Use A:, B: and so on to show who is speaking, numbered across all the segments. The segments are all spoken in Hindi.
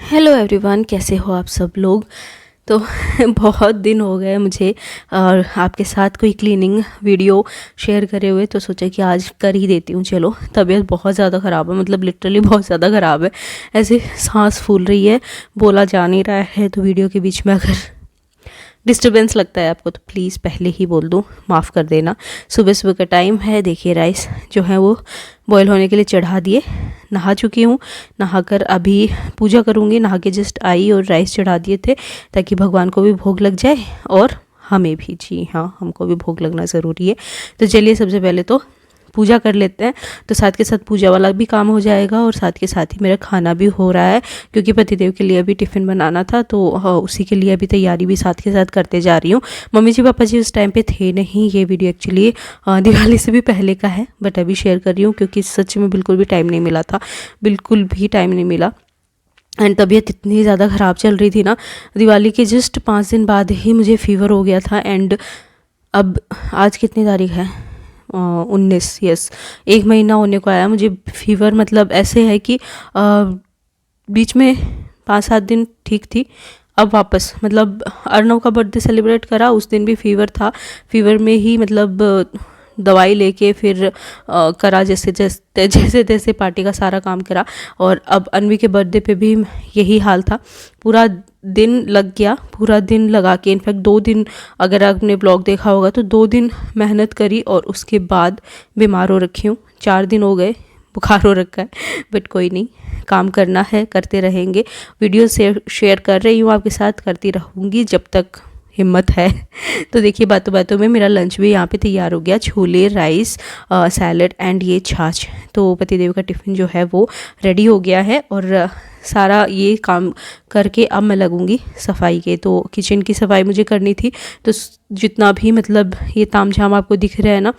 A: हेलो एवरीवन, कैसे हो आप सब लोग। तो बहुत दिन हो गए मुझे और आपके साथ कोई क्लीनिंग वीडियो शेयर करे हुए, तो सोचा कि आज कर ही देती हूँ। चलो, तबीयत बहुत ज़्यादा ख़राब है, मतलब लिटरली बहुत ज़्यादा ख़राब है। ऐसे सांस फूल रही है, बोला जा नहीं रहा है। तो वीडियो के बीच में अगर डिस्टरबेंस लगता है आपको तो प्लीज़ पहले ही बोल दूँ, माफ़ कर देना। सुबह सुबह का टाइम है, देखिए राइस जो है वो बॉईल होने के लिए चढ़ा दिए। नहा चुकी हूँ, नहाकर अभी पूजा करूँगी। नहा के जस्ट आई और राइस चढ़ा दिए थे ताकि भगवान को भी भोग लग जाए और हमें भी। जी हाँ, हमको भी भोग लगना ज़रूरी है। तो चलिए सबसे पहले तो पूजा कर लेते हैं, तो साथ के साथ पूजा वाला भी काम हो जाएगा और साथ के साथ ही मेरा खाना भी हो रहा है, क्योंकि पतिदेव के लिए अभी टिफ़िन बनाना था। तो उसी के लिए अभी तैयारी भी साथ के साथ करते जा रही हूँ। मम्मी जी पापा जी उस टाइम पे थे नहीं। ये वीडियो एक्चुअली दिवाली से भी पहले का है, बट अभी शेयर कर रही हूँ क्योंकि सच में बिल्कुल भी टाइम नहीं मिला था, बिल्कुल भी टाइम नहीं मिला। एंड तबीयत इतनी ज़्यादा ख़राब चल रही थी ना, दिवाली के जस्ट 5 दिन बाद ही मुझे फ़ीवर हो गया था। एंड अब आज कितनी तारीख है, 19, यस, 1 महीना होने को आया मुझे फीवर। मतलब ऐसे है कि बीच में 5-7 दिन ठीक थी, अब वापस। मतलब अर्नव का बर्थडे सेलिब्रेट करा, उस दिन भी फीवर था। फीवर में ही मतलब दवाई लेके फिर करा, जैसे तैसे पार्टी का सारा काम करा। और अब अनवी के बर्थडे पे भी यही हाल था, पूरा दिन लग गया, पूरा दिन लगा के। इनफैक्ट 2 दिन, अगर आपने ब्लॉग देखा होगा तो 2 दिन मेहनत करी और उसके बाद बीमार हो रखी हूँ। 4 दिन हो गए बुखार हो रखा है, बट कोई नहीं, काम करना है, करते रहेंगे। वीडियो शेयर कर रही हूँ आपके साथ, करती रहूँगी जब तक हिम्मत है। तो देखिए बातों बातों में मेरा लंच भी यहाँ पे तैयार हो गया, छोले, राइस, सैलड एंड ये छाछ। तो पतिदेव का टिफ़िन जो है वो रेडी हो गया है और सारा ये काम करके अब मैं लगूंगी सफाई के। तो किचन की सफाई मुझे करनी थी, तो जितना भी मतलब ये तामझाम आपको दिख रहा है ना,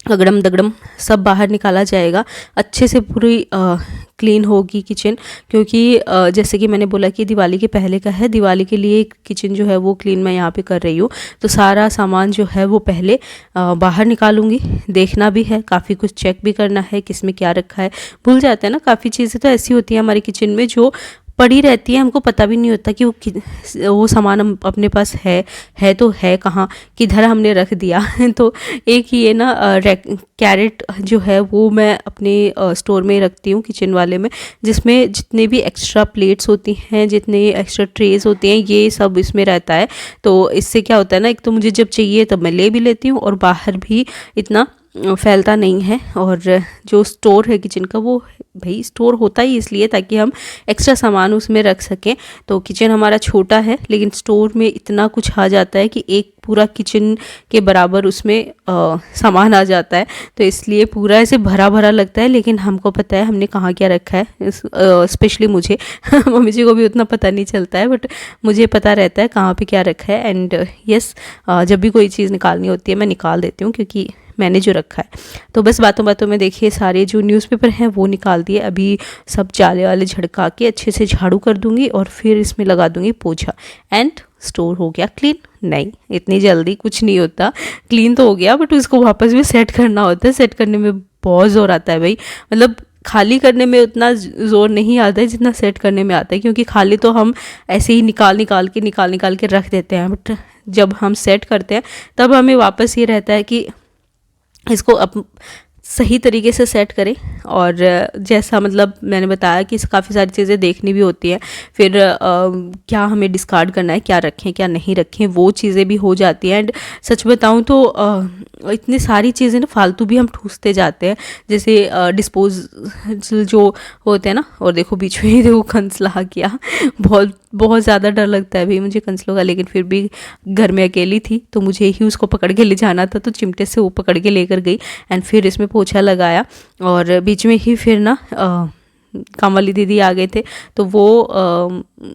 A: अगड़म दगड़म सब बाहर निकाला जाएगा। अच्छे से पूरी क्लीन होगी किचन, क्योंकि जैसे कि मैंने बोला कि दिवाली के पहले का है, दिवाली के लिए किचन जो है वो क्लीन मैं यहाँ पे कर रही हूँ। तो सारा सामान जो है वो पहले बाहर निकालूंगी। देखना भी है, काफ़ी कुछ चेक भी करना है किस में क्या रखा है। भूल जाते हैं ना, काफ़ी चीज़ें तो ऐसी होती हैं हमारे किचन में जो पड़ी रहती है, हमको पता भी नहीं होता कि वो सामान हम अपने पास है तो है कहाँ, किधर हमने रख दिया। तो एक ही ये ना कैरेट जो है वो मैं अपने स्टोर में रखती हूँ, किचन वाले में, जिसमें जितने भी एक्स्ट्रा प्लेट्स होती हैं, जितने एक्स्ट्रा ट्रेज होते हैं, ये सब इसमें रहता है। तो इससे क्या होता है ना, एक तो मुझे जब चाहिए तब मैं ले भी लेती हूँ और बाहर भी इतना फैलता नहीं है। और जो स्टोर है किचन का, वो भाई स्टोर होता ही इसलिए ताकि हम एक्स्ट्रा सामान उसमें रख सकें। तो किचन हमारा छोटा है, लेकिन स्टोर में इतना कुछ आ जाता है कि एक पूरा किचन के बराबर उसमें सामान आ जाता है। तो इसलिए पूरा ऐसे भरा भरा लगता है, लेकिन हमको पता है हमने कहाँ क्या रखा है। स्पेशली मुझे मम्मी जी को भी उतना पता नहीं चलता है, बट मुझे पता रहता है कहाँ पे क्या रखा है। एंड यस, जब भी कोई चीज़ निकालनी होती है मैं निकाल देती हूँ, क्योंकि मैंने जो रखा है। तो बस बातों बातों में देखिए सारे जो न्यूज़पेपर हैं वो निकाल दिए। अभी सब जाले वाले झड़का के अच्छे से झाड़ू कर दूंगी और फिर इसमें लगा दूंगी पोछा, एंड स्टोर हो गया क्लीन। नहीं, इतनी जल्दी कुछ नहीं होता, क्लीन तो हो गया, बट उसको वापस भी सेट करना होता है। सेट करने में बहुत ज़ोर आता है भाई, मतलब खाली करने में उतना ज़ोर नहीं आता है जितना सेट करने में आता है, क्योंकि खाली तो हम ऐसे ही निकाल निकाल के रख देते हैं, बट जब हम सेट करते हैं तब हमें वापस ये रहता है कि इसको सही तरीके से सेट करें। और जैसा मतलब मैंने बताया कि काफ़ी सारी चीज़ें देखनी भी होती हैं, फिर क्या हमें डिस्कार्ड करना है, क्या रखें क्या नहीं रखें, वो चीज़ें भी हो जाती हैं। एंड सच बताऊं तो इतनी सारी चीज़ें ना फालतू भी हम ठूसते जाते हैं, जैसे डिस्पोजल जो होते हैं ना। और देखो बीच में ही देखो कंसला आ गया। बहुत बहुत ज़्यादा डर लगता है भाई मुझे कंसलों का, लेकिन फिर भी घर में अकेली थी तो मुझे ही उसको पकड़ के ले जाना था, तो चिमटे से वो पकड़ के लेकर गई एंड फिर इसमें पोछा लगाया। और बीच में ही फिर ना काम वाली दीदी आ गए थे, तो वो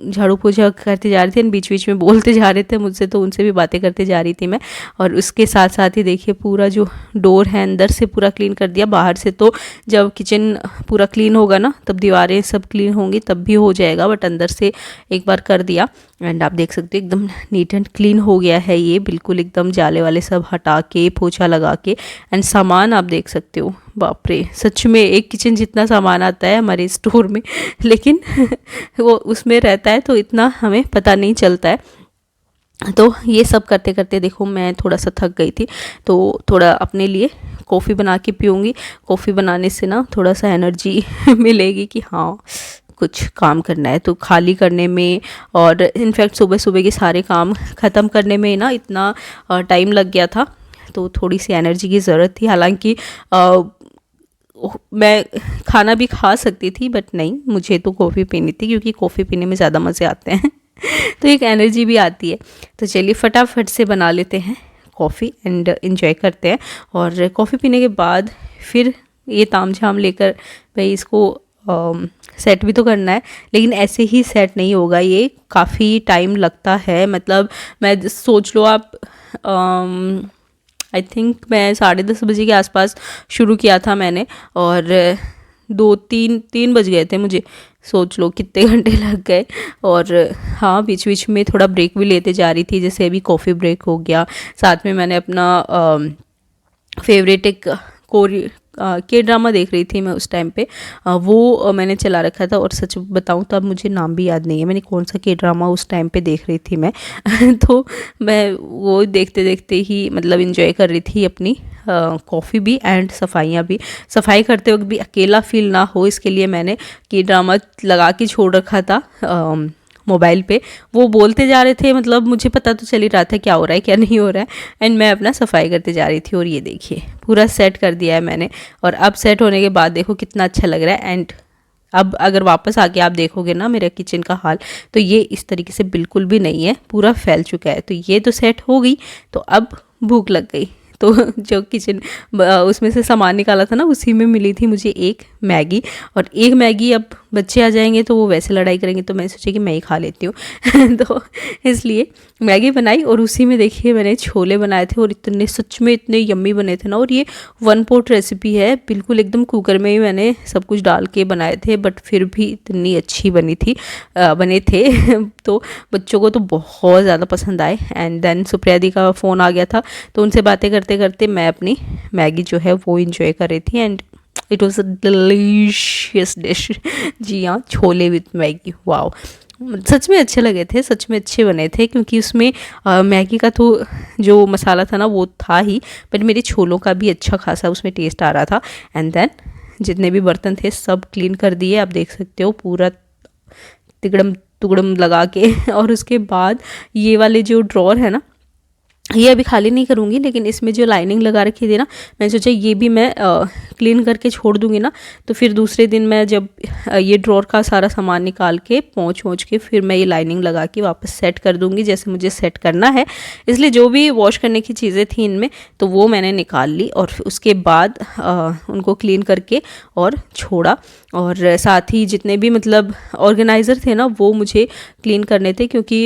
A: झाड़ू पोछा करते जा रहे थे, बीच बीच में बोलते जा रहे थे मुझसे, तो उनसे भी बातें करते जा रही थी मैं। और उसके साथ साथ ही देखिए पूरा जो डोर है अंदर से पूरा क्लीन कर दिया। बाहर से तो जब किचन पूरा क्लीन होगा ना तब दीवारें सब क्लीन होंगी तब भी हो जाएगा, बट अंदर से एक बार कर दिया। एंड आप देख सकते हो एकदम नीट एंड क्लीन हो गया है ये, बिल्कुल एकदम जाले वाले सब हटा के पोछा लगा के। एंड सामान आप देख सकते हो बाप रे, सच में एक किचन जितना सामान आता है हमारे स्टोर में, लेकिन वो उसमें रहता है तो इतना हमें पता नहीं चलता है। तो ये सब करते करते देखो मैं थोड़ा सा थक गई थी, तो थोड़ा अपने लिए कॉफ़ी बना के पीऊँगी। कॉफ़ी बनाने से ना थोड़ा सा एनर्जी मिलेगी कि हाँ कुछ काम करना है, तो खाली करने में और इनफैक्ट सुबह सुबह के सारे काम ख़त्म करने में ना इतना टाइम लग गया था, तो थोड़ी सी एनर्जी की ज़रूरत थी। हालांकि मैं खाना भी खा सकती थी, बट नहीं, मुझे तो कॉफ़ी पीनी थी क्योंकि कॉफ़ी पीने में ज़्यादा मज़े आते हैं तो एक एनर्जी भी आती है। तो चलिए फटाफट से बना लेते हैं कॉफ़ी एंड इन्जॉय करते हैं। और कॉफ़ी पीने के बाद फिर ये ताम झाम लेकर भाई इसको सेट भी तो करना है, लेकिन ऐसे ही सेट नहीं होगा, ये काफ़ी टाइम लगता है। मतलब मैं सोच लो आप, आई थिंक मैं 10:30 के आसपास शुरू किया था मैंने, और 2-3 बज गए थे मुझे। सोच लो कितने घंटे लग गए। और हाँ, बीच बीच में थोड़ा ब्रेक भी लेते जा रही थी, जैसे अभी कॉफ़ी ब्रेक हो गया। साथ में मैंने अपना फेवरेट एक के ड्रामा देख रही थी मैं उस टाइम पे, वो मैंने चला रखा था। और सच बताऊं तो अब मुझे नाम भी याद नहीं है मैंने कौन सा के ड्रामा उस टाइम पे देख रही थी मैं तो मैं वो देखते देखते ही मतलब इंजॉय कर रही थी अपनी कॉफ़ी भी एंड सफाइयाँ भी। सफाई करते वक्त भी अकेला फील ना हो, इसके लिए मैंने के ड्रामा लगा के छोड़ रखा था मोबाइल पे। वो बोलते जा रहे थे, मतलब मुझे पता तो चल ही रहा था क्या हो रहा है क्या नहीं हो रहा है, एंड मैं अपना सफाई करते जा रही थी। और ये देखिए पूरा सेट कर दिया है मैंने, और अब सेट होने के बाद देखो कितना अच्छा लग रहा है। एंड अब अगर वापस आके आप देखोगे ना मेरे किचन का हाल, तो ये इस तरीके से बिल्कुल भी नहीं है, पूरा फैल चुका है। तो ये तो सेट हो गई, तो अब भूख लग गई। तो जो किचन उसमें से सामान निकाला था ना, उसी में मिली थी मुझे एक मैगी। और एक मैगी, अब बच्चे आ जाएंगे तो वो वैसे लड़ाई करेंगे, तो मैं सोची कि मैं ही खा लेती हूँ तो इसलिए मैगी बनाई, और उसी में देखिए मैंने छोले बनाए थे, और इतने सच में इतने यम्मी बने थे ना। और ये 1 पॉट रेसिपी है, बिल्कुल एकदम कुकर में ही मैंने सब कुछ डाल के बनाए थे, बट फिर भी इतनी अच्छी बने थे तो बच्चों को तो बहुत ज़्यादा पसंद आए। एंड देन सुप्रिया दी का फ़ोन आ गया था, तो उनसे बातें करते करते मैं अपनी मैगी जो है वो इंजॉय कर रही थी। And it was a delicious dish जी हाँ, छोले विथ मैगी, वाओ, सच में अच्छे लगे थे, सच में अच्छे बने थे। क्योंकि उसमें मैगी का तो जो मसाला था ना वो था ही, बट मेरे छोलों का भी अच्छा खासा उसमें टेस्ट आ रहा था। एंड देन जितने भी बर्तन थे सब क्लीन कर दिए, आप देख सकते हो पूरा तिगड़म टुगड़म लगा के और उसके बाद ये वाले जो ड्रॉर है ना, ये अभी खाली नहीं करूँगी, लेकिन इसमें जो लाइनिंग लगा रखी थी ना, मैं सोचा ये भी मैं क्लीन करके छोड़ दूँगी ना, तो फिर दूसरे दिन मैं जब ये ड्रॉर का सारा सामान निकाल के पोंछ के फिर मैं ये लाइनिंग लगा के वापस सेट कर दूँगी जैसे मुझे सेट करना है। इसलिए जो भी वॉश करने की चीज़ें थी इनमें, तो वो मैंने निकाल ली, और उसके बाद उनको क्लीन करके और छोड़ा। और साथ ही जितने भी मतलब ऑर्गेनाइज़र थे ना, वो मुझे क्लीन करने थे। क्योंकि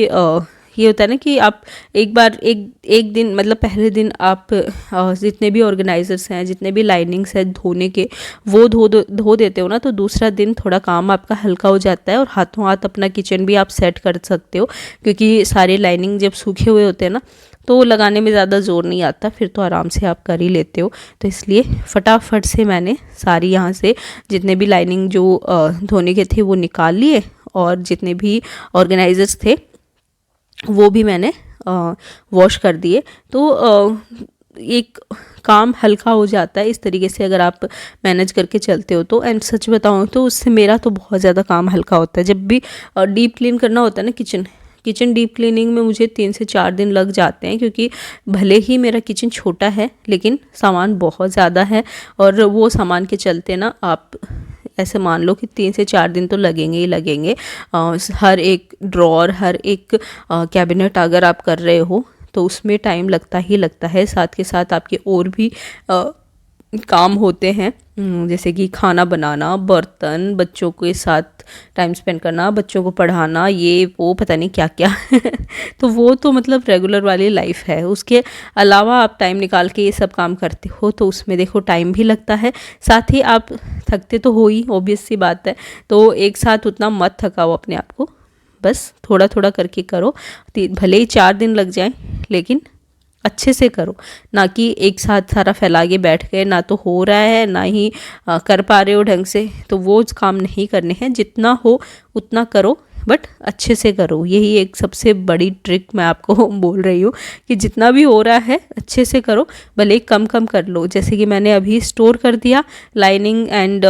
A: ये होता है ना कि आप एक दिन मतलब पहले दिन आप जितने भी ऑर्गेनाइजर्स हैं, जितने भी लाइनिंग्स हैं धोने के, वो धो देते हो ना, तो दूसरा दिन थोड़ा काम आपका हल्का हो जाता है, और हाथों हाथ अपना किचन भी आप सेट कर सकते हो। क्योंकि सारे लाइनिंग जब सूखे हुए होते हैं ना, तो लगाने में ज़्यादा ज़ोर नहीं आता, फिर तो आराम से आप कर ही लेते हो। तो इसलिए फटाफट से मैंने सारी यहाँ से जितने भी लाइनिंग जो धोने के थे वो निकाल लिए, और जितने भी ऑर्गेनाइजर्स थे वो भी मैंने वॉश कर दिए। तो एक काम हल्का हो जाता है इस तरीके से अगर आप मैनेज करके चलते हो तो। एंड सच बताऊँ तो उससे मेरा तो बहुत ज़्यादा काम हल्का होता है। जब भी डीप क्लीन करना होता है ना किचन डीप क्लीनिंग में मुझे 3 से 4 दिन लग जाते हैं। क्योंकि भले ही मेरा किचन छोटा है, लेकिन सामान बहुत ज़्यादा है, और वो सामान के चलते ना आप ऐसे मान लो कि 3 से 4 दिन तो लगेंगे ही लगेंगे। हर एक ड्रॉर, हर एक कैबिनेट अगर आप कर रहे हो तो उसमें टाइम लगता ही लगता है। साथ के साथ आपके और भी काम होते हैं, जैसे कि खाना बनाना, बर्तन, बच्चों के साथ टाइम स्पेंड करना, बच्चों को पढ़ाना, ये वो पता नहीं क्या क्या तो वो तो मतलब रेगुलर वाली लाइफ है। उसके अलावा आप टाइम निकाल के ये सब काम करते हो तो उसमें देखो टाइम भी लगता है, साथ ही आप थकते तो हो ही, ऑब्वियस सी बात है। तो एक साथ उतना मत थकाओ अपने आप को, बस थोड़ा थोड़ा करके करो। भले ही 4 दिन लग जाएं, लेकिन अच्छे से करो, ना कि एक साथ सारा फैला के बैठ गए, ना तो हो रहा है ना ही कर पा रहे हो ढंग से, तो वो काम नहीं करने हैं। जितना हो उतना करो, बट अच्छे से करो। यही एक सबसे बड़ी ट्रिक मैं आपको बोल रही हूँ कि जितना भी हो रहा है अच्छे से करो, भले कम कम कर लो। जैसे कि मैंने अभी स्टोर कर दिया लाइनिंग एंड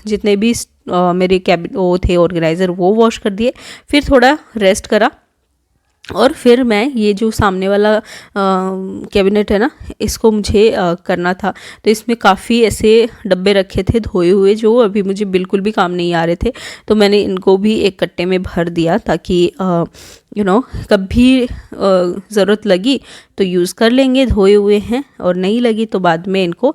A: जितने भी मेरे कैबिन वो थे ऑर्गेनाइज़र वो वॉश कर दिए, फिर थोड़ा रेस्ट करा और फिर मैं ये जो सामने वाला कैबिनेट है ना, इसको मुझे करना था। तो इसमें काफ़ी ऐसे डब्बे रखे थे धोए हुए जो अभी मुझे बिल्कुल भी काम नहीं आ रहे थे, तो मैंने इनको भी एक कट्टे में भर दिया ताकि कभी ज़रूरत लगी तो यूज़ कर लेंगे, धोए हुए हैं, और नहीं लगी तो बाद में इनको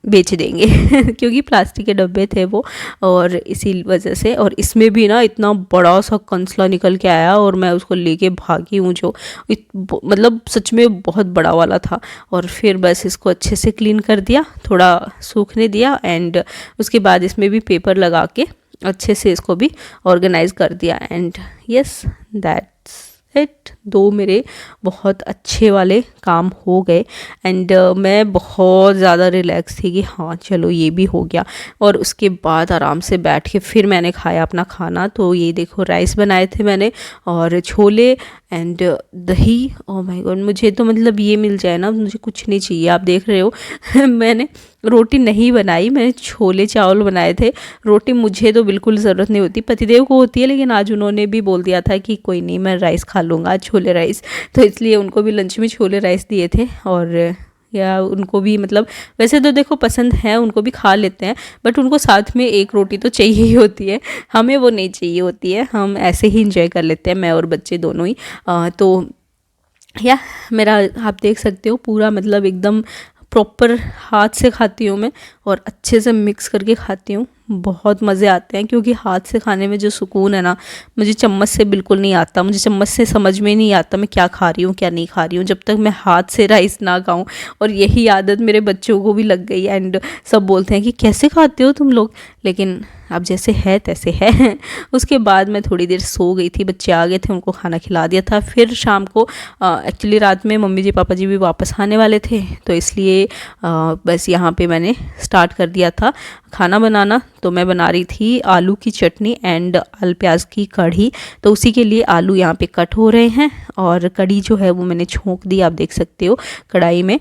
A: बेच देंगे क्योंकि प्लास्टिक के डब्बे थे वो, और इसी वजह से। और इसमें भी ना इतना बड़ा सा कंसला निकल के आया और मैं उसको लेके भागी हूँ, जो मतलब सच में बहुत बड़ा वाला था। और फिर बस इसको अच्छे से क्लीन कर दिया, थोड़ा सूखने दिया, एंड उसके बाद इसमें भी पेपर लगा के अच्छे से इसको भी ऑर्गेनाइज कर दिया। And yes, that's it. 2 मेरे बहुत अच्छे वाले काम हो गए एंड मैं बहुत ज़्यादा रिलैक्स थी कि हाँ चलो ये भी हो गया। और उसके बाद आराम से बैठ के फिर मैंने खाया अपना खाना। तो ये देखो राइस बनाए थे मैंने और छोले एंड दही। ओह माय गॉड, मुझे तो मतलब ये मिल जाए ना, मुझे कुछ नहीं चाहिए। आप देख रहे हो मैंने रोटी नहीं बनाई, मैंने छोले चावल बनाए थे। रोटी मुझे तो बिल्कुल ज़रूरत नहीं होती, पतिदेव को होती है, लेकिन आज उन्होंने भी बोल दिया था कि कोई नहीं मैं राइस खा लूँगा, छोले राइस, तो इसलिए उनको भी लंच में छोले राइस दिए थे। और या उनको भी मतलब वैसे तो देखो पसंद है, उनको भी खा लेते हैं, बट उनको साथ में एक रोटी तो चाहिए ही होती है, हमें वो नहीं चाहिए होती है, हम ऐसे ही इंजॉय कर लेते हैं, मैं और बच्चे दोनों ही। तो या मेरा आप देख सकते हो पूरा मतलब एकदम प्रॉपर हाथ से खाती हूँ मैं और अच्छे से मिक्स करके खाती हूँ। बहुत मज़े आते हैं क्योंकि हाथ से खाने में जो सुकून है ना, मुझे चम्मच से बिल्कुल नहीं आता। मुझे चम्मच से समझ में नहीं आता मैं क्या खा रही हूँ क्या नहीं खा रही हूँ, जब तक मैं हाथ से राइस ना खाऊं। और यही आदत मेरे बच्चों को भी लग गई एंड सब बोलते हैं कि कैसे खाते हो तुम लोग, लेकिन अब जैसे है तैसे है। उसके बाद मैं थोड़ी देर सो गई थी, बच्चे आ गए थे, उनको खाना खिला दिया था। फिर शाम को एक्चुअली रात में मम्मी जी पापा जी भी वापस आने वाले थे, तो इसलिए बस यहाँ पे मैंने स्टार्ट कर दिया था खाना बनाना। तो मैं बना रही थी आलू की चटनी एंड आलू प्याज की कढ़ी। तो उसी के लिए आलू यहाँ पे कट हो रहे हैं और कढ़ी जो है वो मैंने छोंक दी, आप देख सकते हो कढ़ाई में।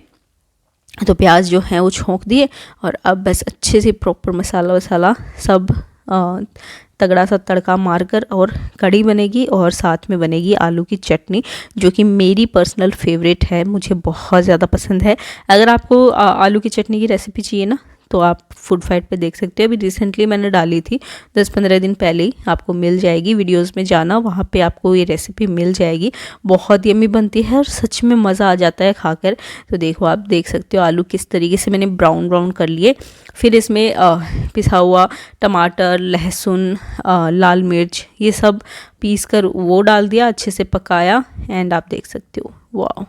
A: तो प्याज जो है वो छोंक दिए और अब बस अच्छे से प्रॉपर मसाला वसाला सब तगड़ा सा तड़का मारकर और कढ़ी बनेगी और साथ में बनेगी आलू की चटनी, जो कि मेरी पर्सनल फेवरेट है, मुझे बहुत ज़्यादा पसंद है। अगर आपको आलू की चटनी की रेसिपी चाहिए ना, तो आप फूड फाइट पे देख सकते हो। अभी रिसेंटली मैंने डाली थी 10-15 दिन पहले ही, आपको मिल जाएगी, वीडियोस में जाना, वहाँ पे आपको ये रेसिपी मिल जाएगी। बहुत यम्मी बनती है और सच में मज़ा आ जाता है खाकर। तो देखो आप देख सकते हो आलू किस तरीके से मैंने ब्राउन ब्राउन कर लिए। फिर इसमें पिसा हुआ टमाटर, लहसुन, लाल मिर्च, ये सब पीस कर वो डाल दिया, अच्छे से पकाया एंड आप देख सकते हो वाह,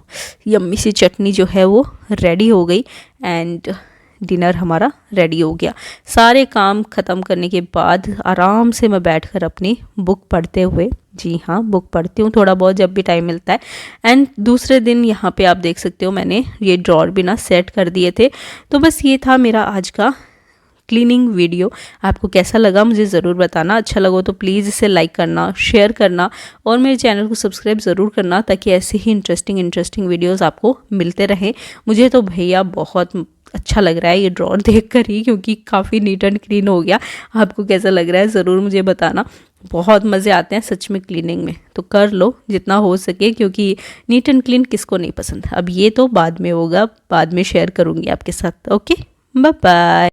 A: यम्मी सी चटनी जो है वो रेडी हो गई एंड डिनर हमारा रेडी हो गया। सारे काम ख़त्म करने के बाद आराम से मैं बैठकर अपनी बुक पढ़ते हुए, जी हाँ बुक पढ़ती हूँ थोड़ा बहुत जब भी टाइम मिलता है। एंड दूसरे दिन यहाँ पे आप देख सकते हो मैंने ये ड्रॉर भी ना सेट कर दिए थे। तो बस ये था मेरा आज का क्लीनिंग वीडियो। आपको कैसा लगा मुझे ज़रूर बताना। अच्छा लगा तो प्लीज़ इसे लाइक करना, शेयर करना और मेरे चैनल को सब्सक्राइब ज़रूर करना, ताकि ऐसे ही इंटरेस्टिंग वीडियोस आपको मिलते रहें। मुझे तो भैया बहुत अच्छा लग रहा है ये ड्रॉर देखकर ही, क्योंकि काफ़ी नीट एंड क्लीन हो गया। आपको कैसा लग रहा है ज़रूर मुझे बताना। बहुत मज़े आते हैं सच में क्लीनिंग में, तो कर लो जितना हो सके, क्योंकि नीट एंड क्लीन किसको नहीं पसंद। अब ये तो बाद में होगा, बाद में शेयर करूँगी आपके साथ। Okay, bye bye.